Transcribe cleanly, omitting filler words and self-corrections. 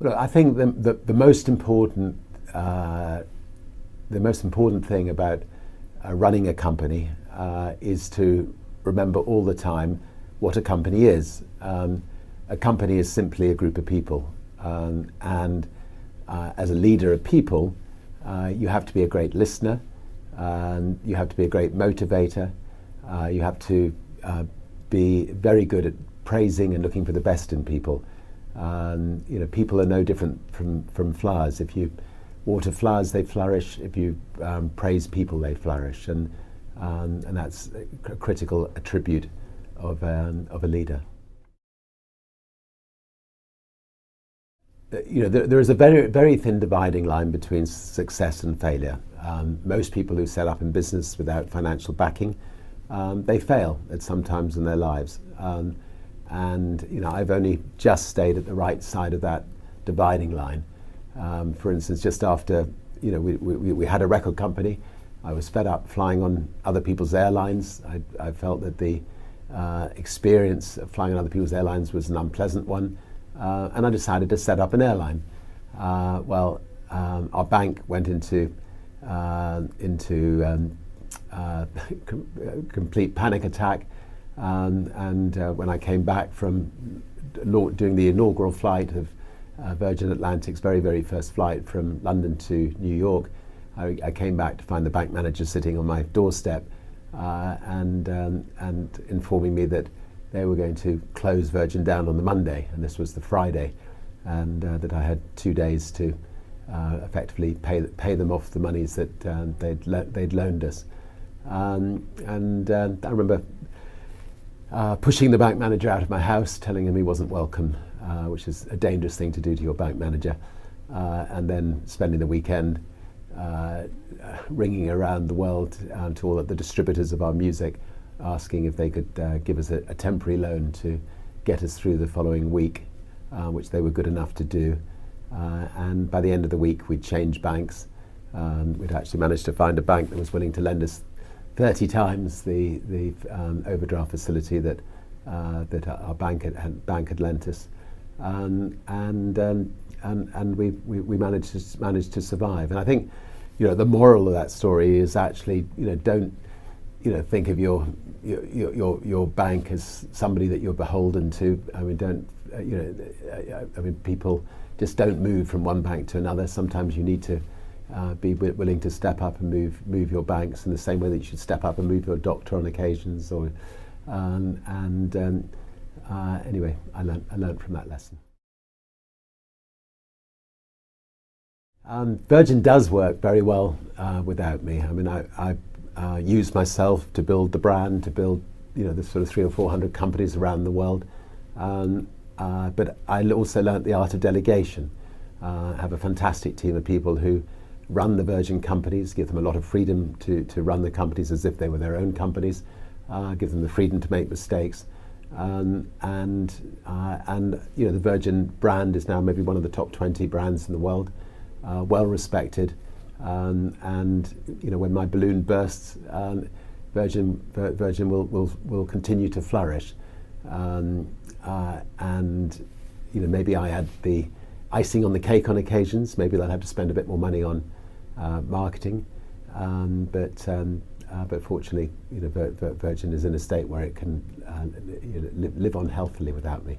Well, I think the most important thing about running a company is to remember all the time what a company is. A company is simply a group of people, and as a leader of people, you have to be a great listener, you have to be a great motivator, you have to be very good at praising and looking for the best in people. People are no different from flowers. If you water flowers, they flourish. If you praise people, they flourish, and that's a critical attribute of a leader. There is a very thin dividing line between success and failure. Most people who set up in business without financial backing, they fail at some times in their lives. And I've only just stayed at the right side of that dividing line. For instance, just after we had a record company, I was fed up flying on other people's airlines. I felt that the experience of flying on other people's airlines was an unpleasant one, and I decided to set up an airline. Our bank went into complete panic attack. And when I came back from doing the inaugural flight of Virgin Atlantic's very first flight from London to New York, I came back to find the bank manager sitting on my doorstep and informing me that they were going to close Virgin down on the Monday, and this was the Friday, and that I had 2 days to effectively pay them off the monies that they'd loaned us. And I remember pushing the bank manager out of my house, telling him he wasn't welcome, which is a dangerous thing to do to your bank manager, and then spending the weekend ringing around the world to all of the distributors of our music, asking if they could give us a temporary loan to get us through the following week, which they were good enough to do. And by the end of the week, we'd changed banks. We'd actually managed to find a bank that was willing to lend us 30 times the overdraft facility that our bank had lent us, and we managed to survive. And I think the moral of that story is actually don't think of your bank as somebody that you're beholden to. I mean, people just don't move from one bank to another. Sometimes you need to be willing to step up and move your banks in the same way that you should step up and move your doctor on occasions. Anyway, I learned from that lesson. Virgin does work very well without me. I mean, I used myself to build the brand, to build the sort of 300 or 400 companies around the world. But I also learnt the art of delegation. I have a fantastic team of people who run the Virgin companies, give them a lot of freedom to run the companies as if they were their own companies, give them the freedom to make mistakes. And the Virgin brand is now maybe one of the top 20 brands in the world, well respected. And when my balloon bursts, Virgin will continue to flourish. And maybe I add the icing on the cake on occasions. Maybe they'll have to spend a bit more money on marketing, but fortunately, Virgin is in a state where it can live on healthily without me.